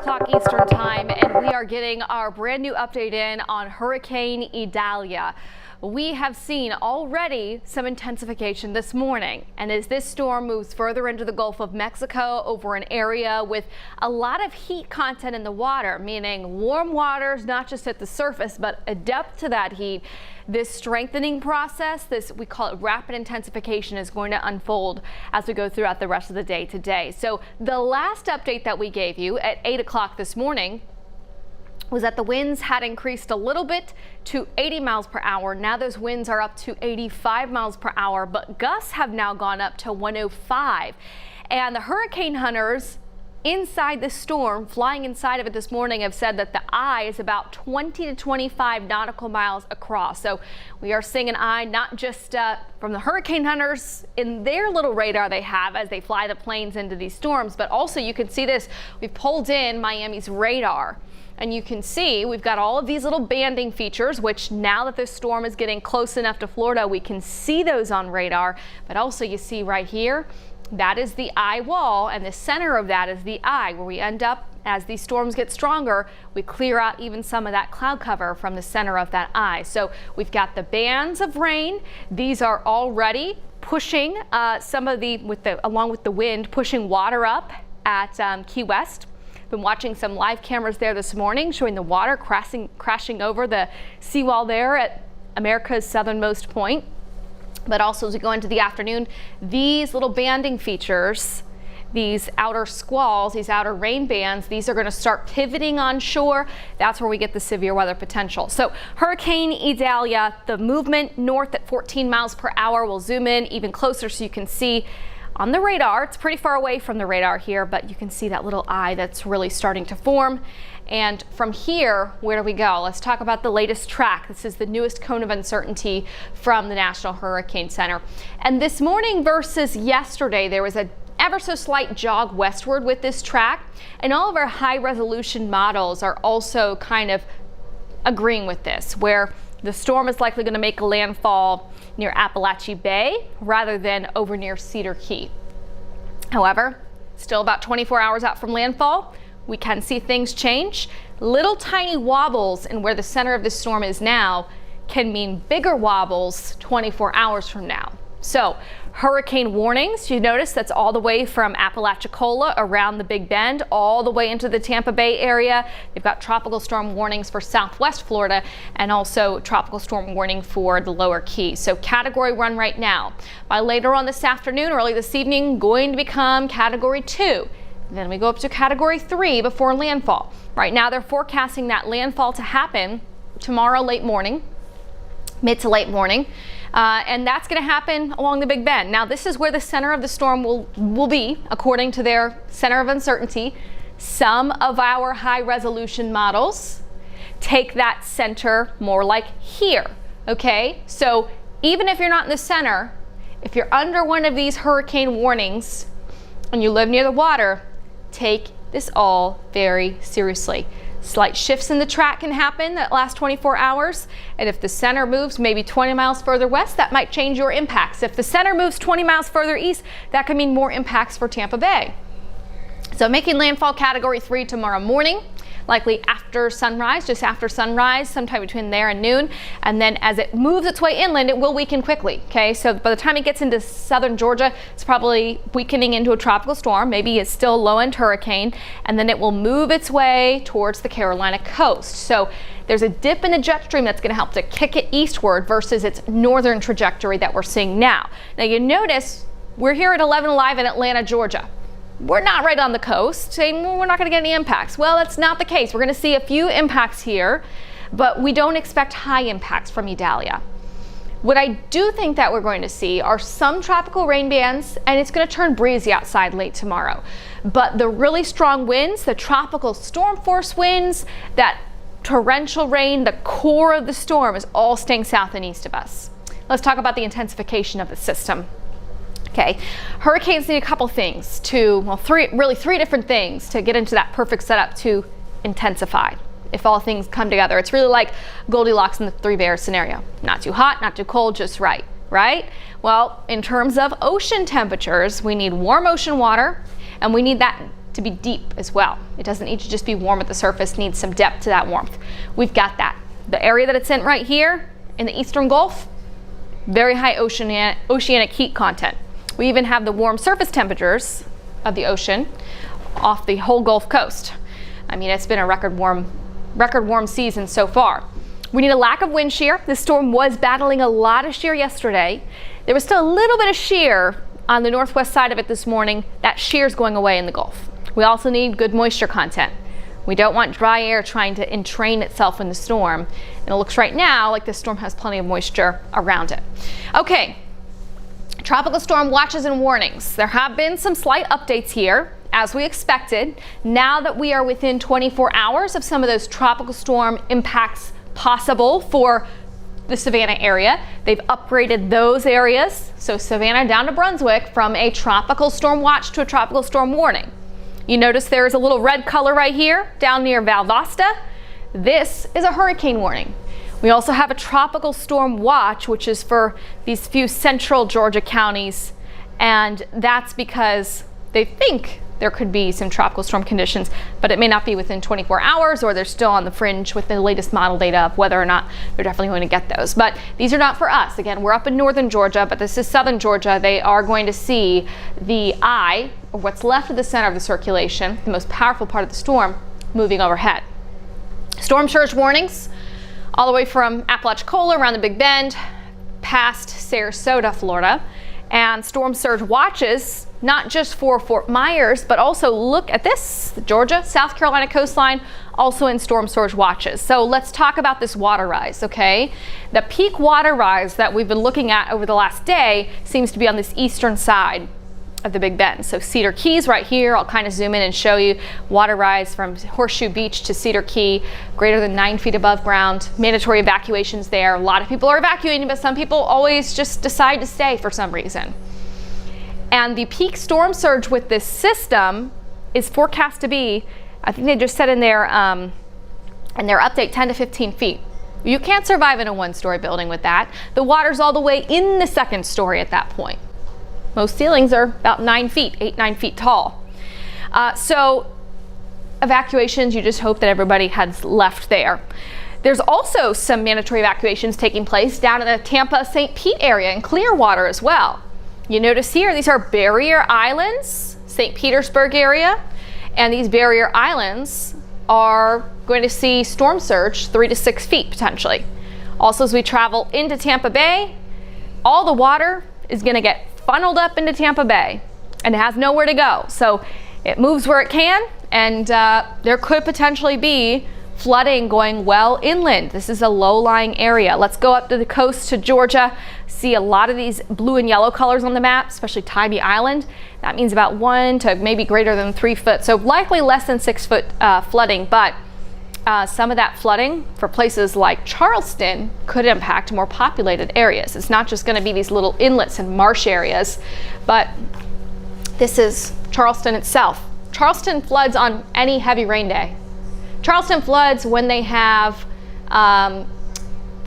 o'clock Eastern time, and we are getting our brand new update in on Hurricane Idalia. We have seen already some intensification this morning, and as this storm moves further into the Gulf of Mexico over an area with a lot of heat content in the water, meaning warm waters not just at the surface but a depth to that heat, this strengthening process, this we call it rapid intensification, is going to unfold as we go throughout the rest of the day today. So the last update that we gave you at 8 o'clock this morning was that the winds had increased a little bit to 80 miles per hour. Now those winds are up to 85 miles per hour, but gusts have now gone up to 105. And the hurricane hunters inside the storm, flying inside of it this morning, have said that the eye is about 20 to 25 nautical miles across. So we are seeing an eye not just from the hurricane hunters in their little radar they have as they fly the planes into these storms, but also you can see this. We've pulled in Miami's radar. And you can see we've got all of these little banding features, which now that this storm is getting close enough to Florida, we can see those on radar. But also you see right here, that is the eye wall, and the center of that is the eye, where we end up, as these storms get stronger, we clear out even some of that cloud cover from the center of that eye. So we've got the bands of rain. These are already pushing some of the, along with the wind, pushing water up at Key West. Been watching some live cameras there this morning showing the water crashing over the seawall there at America's southernmost point. But also as we go into the afternoon, these little banding features, these outer squalls, these outer rain bands, these are going to start pivoting on shore. That's where we get the severe weather potential. So Hurricane Idalia, the movement north at 14 miles per hour. We'll zoom in even closer so you can see on the radar. It's pretty far away from the radar here, but you can see that little eye that's really starting to form. And from here, where do we go? Let's talk about the latest track. This is the newest cone of uncertainty from the National Hurricane Center. And this morning versus yesterday, there was a ever so slight jog westward with this track. And all of our high resolution models are also kind of agreeing with this, where the storm is likely going to make a landfall near Appalachia Bay rather than over near Cedar Key. However, still about 24 hours out from landfall, we can see things change. Little tiny wobbles in where the center of the storm is now can mean bigger wobbles 24 hours from now. So hurricane warnings, you notice that's all the way from Apalachicola around the Big Bend all the way into the Tampa Bay area. They've got tropical storm warnings for Southwest Florida and also tropical storm warning for the lower Keys. So category 1 right now. By later on this afternoon, early this evening, going to become category 2. Then we go up to category 3 before landfall. Right now they're forecasting that landfall to happen tomorrow late morning, mid to late morning. And that's going to happen along the Big Bend. Now, this is where the center of the storm will be, according to their center of uncertainty. Some of our high resolution models take that center more like here. Okay, so even if you're not in the center, if you're under one of these hurricane warnings and you live near the water, take this all very seriously. Slight shifts in the track can happen that last 24 hours. And if the center moves maybe 20 miles further west, that might change your impacts. If the center moves 20 miles further east, that could mean more impacts for Tampa Bay. So making landfall category 3 tomorrow morning, likely after sunrise, just after sunrise, sometime between there and noon. And then as it moves its way inland, it will weaken quickly. Okay, so by the time it gets into southern Georgia, it's probably weakening into a tropical storm. Maybe it's still a low-end hurricane, and then it will move its way towards the Carolina coast. So there's a dip in the jet stream that's going to help to kick it eastward versus its northern trajectory that we're seeing now. Now you notice we're here at 11 Alive in Atlanta, Georgia. We're not right on the coast, saying well, we're not going to get any impacts. Well, that's not the case. We're going to see a few impacts here, but we don't expect high impacts from Idalia. What I do think that we're going to see are some tropical rain bands, and it's going to turn breezy outside late tomorrow. But the really strong winds, the tropical storm force winds, that torrential rain, the core of the storm is all staying south and east of us. Let's talk about the intensification of the system. Okay, hurricanes need a couple things to, well, three different things to get into that perfect setup to intensify. If all things come together, it's really like Goldilocks and the Three Bears scenario. Not too hot, not too cold, just right, right? Well, in terms of ocean temperatures, we need warm ocean water, and we need that to be deep as well. It doesn't need to just be warm at the surface, it needs some depth to that warmth. We've got that. The area that it's in right here in the eastern Gulf, very high oceanic heat content. We even have the warm surface temperatures of the ocean off the whole Gulf Coast. I mean, it's been a record warm season so far. We need a lack of wind shear. This storm was battling a lot of shear yesterday. There was still a little bit of shear on the northwest side of it this morning. That shear is going away in the Gulf. We also need good moisture content. We don't want dry air trying to entrain itself in the storm. And it looks right now like this storm has plenty of moisture around it. Okay, tropical storm watches and warnings. There have been some slight updates here, as we expected. Now that we are within 24 hours of some of those tropical storm impacts possible for the Savannah area, they've upgraded those areas. So Savannah down to Brunswick from a tropical storm watch to a tropical storm warning. You notice there's a little red color right here down near Valdosta. This is a hurricane warning. We also have a tropical storm watch, which is for these few central Georgia counties, and that's because they think there could be some tropical storm conditions, but it may not be within 24 hours, or they're still on the fringe with the latest model data of whether or not they're definitely going to get those. But these are not for us. Again, we're up in northern Georgia, but this is southern Georgia. They are going to see the eye, or what's left of the center of the circulation, the most powerful part of the storm, moving overhead. Storm surge warnings all the way from Apalachicola around the Big Bend past Sarasota, Florida, and storm surge watches not just for Fort Myers, but also look at this, the Georgia, South Carolina coastline, also in storm surge watches. So let's talk about this water rise, okay? The peak water rise that we've been looking at over the last day seems to be on this eastern side of the Big Bend. So Cedar Keys right here, I'll kind of zoom in and show you water rise from Horseshoe Beach to Cedar Key, greater than 9 feet above ground. Mandatory evacuations there. A lot of people are evacuating, but some people always just decide to stay for some reason. And the peak storm surge with this system is forecast to be, I think they just said in their update, 10 to 15 feet. You can't survive in a one-story building with that. The water's all the way in the second story at that point. Most ceilings are about 9 feet, 9 feet tall. So evacuations, you just hope that everybody has left there. There's also some mandatory evacuations taking place down in the Tampa-St. Pete area and Clearwater as well. You notice here, these are barrier islands, St. Petersburg area, and these barrier islands are going to see storm surge 3 to 6 feet potentially. Also, as we travel into Tampa Bay, all the water is going to get funneled up into Tampa Bay, and it has nowhere to go. So it moves where it can, and there could potentially be flooding going well inland. This is a low-lying area. Let's go up to the coast to Georgia. See a lot of these blue and yellow colors on the map, especially Tybee Island. That means about 1 to maybe greater than 3 foot. So likely less than 6 foot flooding, but some of that flooding for places like Charleston could impact more populated areas. It's not just going to be these little inlets and marsh areas, but this is Charleston itself. Charleston floods on any heavy rain day. Charleston floods when they have a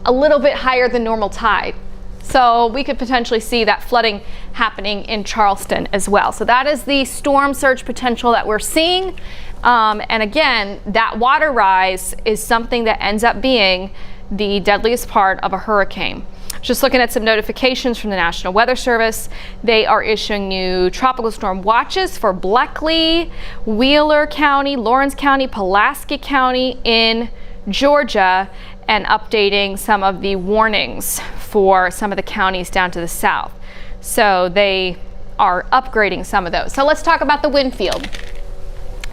little bit higher than normal tide. So we could potentially see that flooding happening in Charleston as well. So that is the storm surge potential that we're seeing. And again, that water rise is something that ends up being the deadliest part of a hurricane. Just looking at some notifications from the National Weather Service, they are issuing new tropical storm watches for Bleckley, Wheeler County, Lawrence County, Pulaski County in Georgia, and updating some of the warnings for some of the counties down to the south. So they are upgrading some of those. So let's talk about the wind field.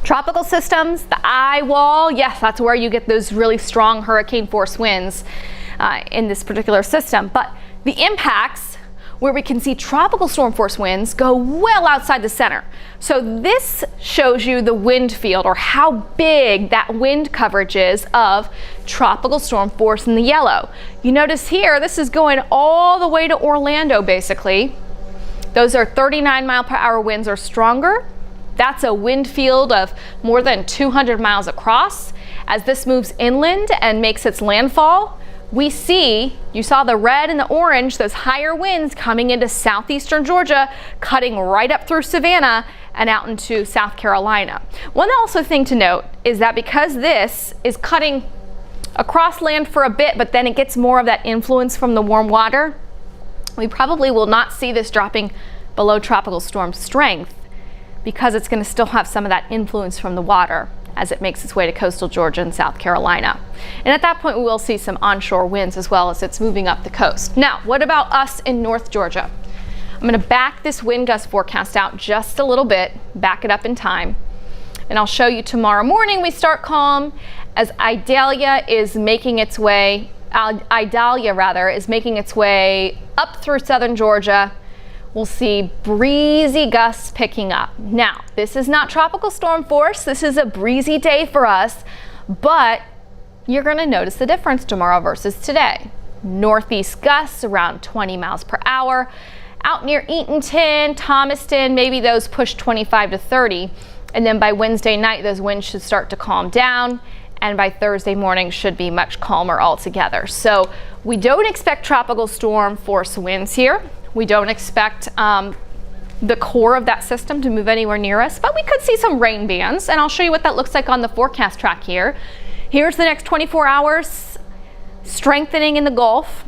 Tropical systems, the eye wall, yes, that's where you get those really strong hurricane force winds in this particular system. But the impacts where we can see tropical storm force winds go well outside the center. So this shows you the wind field, or how big that wind coverage is of tropical storm force in the yellow. You notice here, this is going all the way to Orlando basically. Those are 39 mile per hour winds or stronger. That's a wind field of more than 200 miles across. As this moves inland and makes its landfall, we see, you saw the red and the orange, those higher winds coming into southeastern Georgia, cutting right up through Savannah and out into South Carolina. One also thing to note is that because this is cutting across land for a bit, but then it gets more of that influence from the warm water, we probably will not see this dropping below tropical storm strength because it's going to still have some of that influence from the water as it makes its way to coastal Georgia and South Carolina. And at that point, we will see some onshore winds as well as it's moving up the coast. Now, what about us in North Georgia? I'm going to back this wind gust forecast out just a little bit, back it up in time, and I'll show you tomorrow morning we start calm as Idalia is making its way up through southern Georgia. We'll see breezy gusts picking up. Now, this is not tropical storm force. This is a breezy day for us, but you're going to notice the difference tomorrow versus today. Northeast gusts around 20 miles per hour. Out near Eatonton, Thomaston, maybe those push 25 to 30. And then by Wednesday night, those winds should start to calm down. And by Thursday morning should be much calmer altogether. So we don't expect tropical storm force winds here. We don't expect the core of that system to move anywhere near us, but we could see some rain bands, and I'll show you what that looks like on the forecast track here. Here's the next 24 hours, strengthening in the Gulf.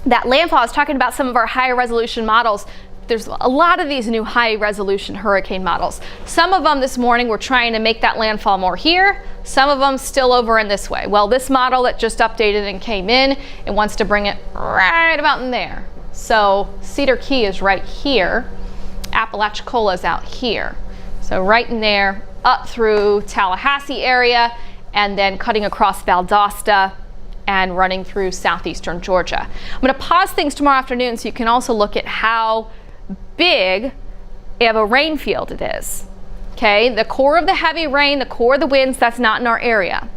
That landfall, I was talking about some of our higher resolution models. There's a lot of these new high resolution hurricane models. Some of them this morning were trying to make that landfall more here, some of them still over in this way. Well, this model that just updated and came in, it wants to bring it right about in there. So Cedar Key is right here, Apalachicola is out here. So right in there, up through Tallahassee area, and then cutting across Valdosta and running through southeastern Georgia. I'm going to pause things tomorrow afternoon so you can also look at how big of a rain field it is. Okay, the core of the heavy rain, the core of the winds, that's not in our area.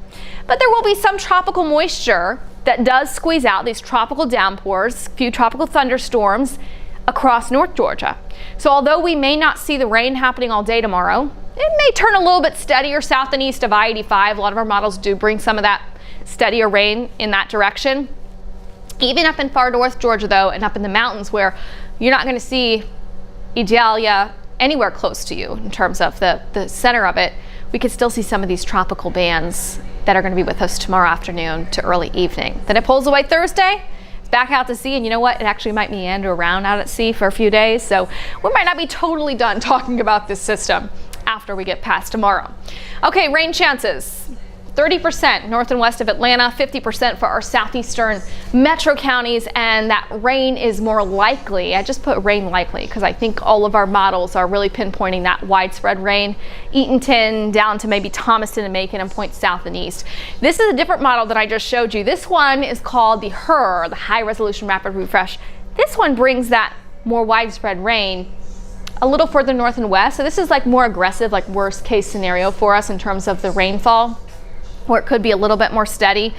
But there will be some tropical moisture that does squeeze out these tropical downpours, a few tropical thunderstorms across North Georgia. So although we may not see the rain happening all day tomorrow, it may turn a little bit steadier south and east of I-85. A lot of our models do bring some of that steadier rain in that direction. Even up in far north Georgia though, and up in the mountains where you're not going to see Idalia anywhere close to you in terms of the center of it, we could still see some of these tropical bands that are going to be with us tomorrow afternoon to early evening. Then it pulls away Thursday, it's back out to sea, and you know what? It actually might meander around out at sea for a few days, so we might not be totally done talking about this system after we get past tomorrow. Okay, rain chances. 30% north and west of Atlanta, 50% for our southeastern metro counties, and that rain is more likely. I just put rain likely because I think all of our models are really pinpointing that widespread rain. Eatonton down to maybe Thomaston and Macon and points south and east. This is a different model that I just showed you. This one is called the HRRR, the High Resolution Rapid Refresh. This one brings that more widespread rain a little further north and west. So this is like more aggressive, like worst case scenario for us in terms of the rainfall, where it could be a little bit more steady.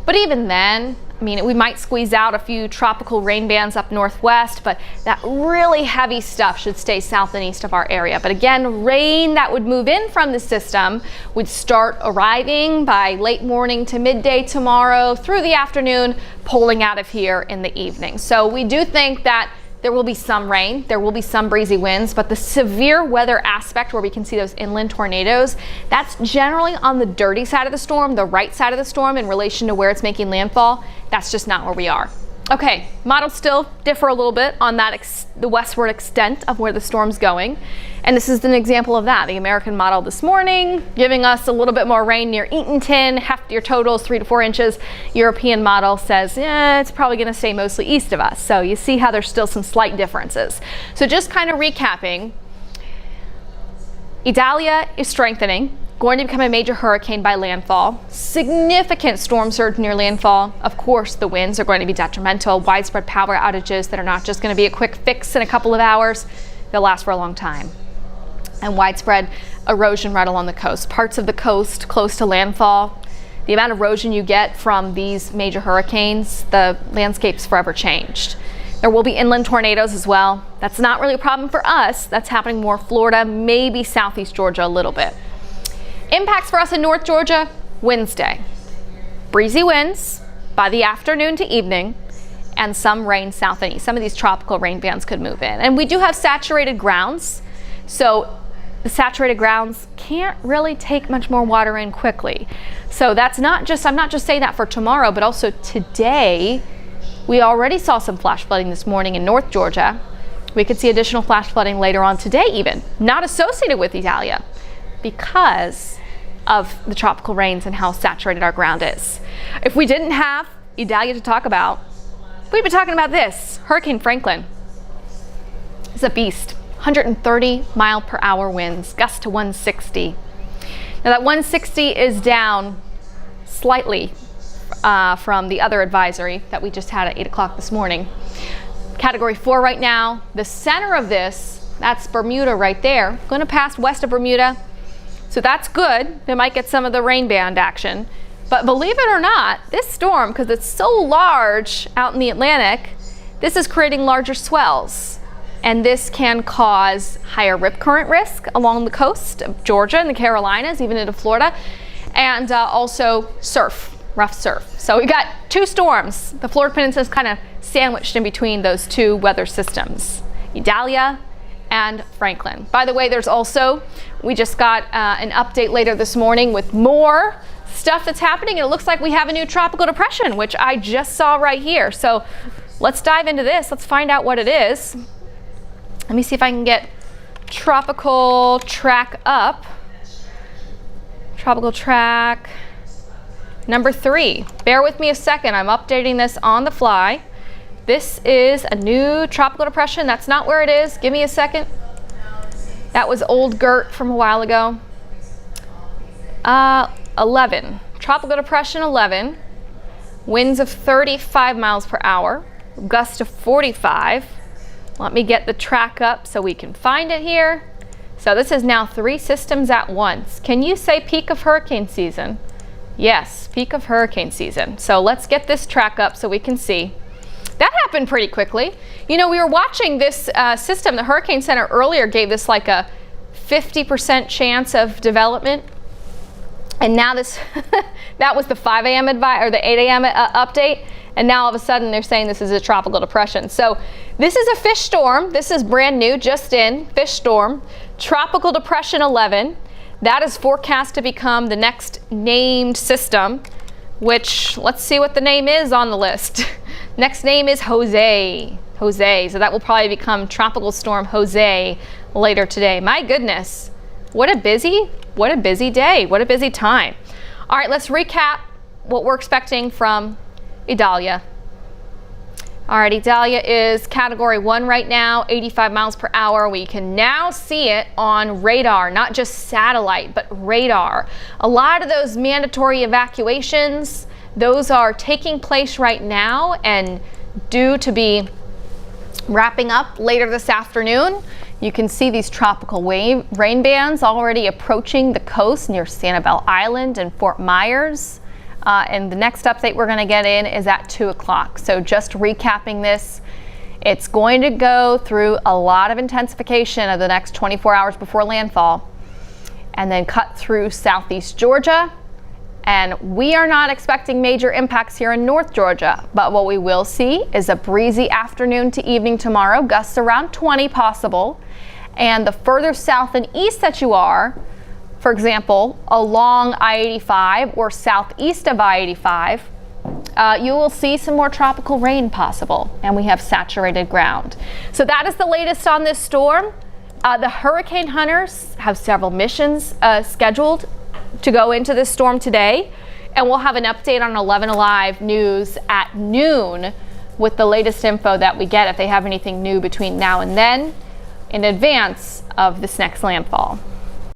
But even then, I mean, we might squeeze out a few tropical rain bands up northwest, but that really heavy stuff should stay south and east of our area. But again, rain that would move in from the system would start arriving by late morning to midday tomorrow through the afternoon, pulling out of here in the evening. So we do think that there will be some rain, there will be some breezy winds, but the severe weather aspect where we can see those inland tornadoes, that's generally on the dirty side of the storm, the right side of the storm in relation to where it's making landfall. That's just not where we are. Okay, models still differ a little bit on that the westward extent of where the storm's going. And this is an example of that. The American model this morning giving us a little bit more rain near Eatonton, heftier totals, 3 to 4 inches. European model says, it's probably going to stay mostly east of us. So you see how there's still some slight differences. So just kind of recapping, Idalia is strengthening, going to become a major hurricane by landfall. Significant storm surge near landfall. Of course, the winds are going to be detrimental. Widespread power outages that are not just going to be a quick fix in a couple of hours. They'll last for a long time. And widespread erosion right along the coast. Parts of the coast close to landfall. The amount of erosion you get from these major hurricanes, the landscape's forever changed. There will be inland tornadoes as well. That's not really a problem for us. That's happening more Florida, maybe southeast Georgia a little bit. Impacts for us in North Georgia, Wednesday. Breezy winds by the afternoon to evening, and some rain south and east. Some of these tropical rain bands could move in. And we do have saturated grounds, so the saturated grounds can't really take much more water in quickly. So that's not just, I'm not just saying that for tomorrow, but also today. We already saw some flash flooding this morning in North Georgia. We could see additional flash flooding later on today even, not associated with Idalia because of the tropical rains and how saturated our ground is. If we didn't have Idalia to talk about, we'd be talking about this. Hurricane Franklin is a beast. 130 mile per hour winds, gusts to 160. Now that 160 is down slightly from the other advisory that we just had at 8 o'clock this morning. Category 4 right now. The center of this, that's Bermuda right there, going to pass west of Bermuda. So that's good. They might get some of the rain band action. But believe it or not, this storm, because it's so large out in the Atlantic, this is creating larger swells. And this can cause higher rip current risk along the coast of Georgia and the Carolinas, even into Florida, and also surf, rough surf. So we got two storms. The Florida Peninsula is kind of sandwiched in between those two weather systems, Idalia and Franklin. By the way, there's also, we just got an update later this morning with more stuff that's happening, and it looks like we have a new tropical depression, which I just saw right here. So let's dive into this. Let's find out what it is. Let me see if I can get tropical track up. Tropical track number 3. Bear with me a second. I'm updating this on the fly. This is a new tropical depression. That's not where it is. Give me a second. That was old Gert from a while ago. 11. Tropical depression 11. Winds of 35 miles per hour. Gusts of 45. Let me get the track up so we can find it here. So this is now 3 systems at once. Can you say peak of hurricane season? Yes, peak of hurricane season. So let's get this track up so we can see. That happened pretty quickly. You know, we were watching this system. The Hurricane Center earlier gave this like a 50% chance of development. And now this, that was the 5 a.m. or the 8 a.m. update. And now all of a sudden they're saying this is a tropical depression. So this is a fish storm. This is brand new, just in, fish storm. Tropical depression 11. That is forecast to become the next named system, which let's see what the name is on the list. Next name is Jose. Jose. So that will probably become Tropical Storm Jose later today. My goodness. What a busy day. What a busy time. All right, let's recap what we're expecting from Idalia. All right, Idalia is category 1 right now, 85 miles per hour. We can now see it on radar, not just satellite, but radar. A lot of those mandatory evacuations, those are taking place right now and due to be wrapping up later this afternoon. You can see these tropical rain bands already approaching the coast near Sanibel Island and Fort Myers. And the next update we're going to get in is at 2 o'clock. So just recapping this, it's going to go through a lot of intensification of the next 24 hours before landfall and then cut through southeast Georgia. And we are not expecting major impacts here in North Georgia, but what we will see is a breezy afternoon to evening tomorrow, gusts around 20 possible. And the further south and east that you are, for example, along I-85 or southeast of I-85, you will see some more tropical rain possible, and we have saturated ground. So that is the latest on this storm. The hurricane hunters have several missions scheduled to go into this storm today, and we'll have an update on 11 Alive News at noon with the latest info that we get if they have anything new between now and then in advance of this next landfall.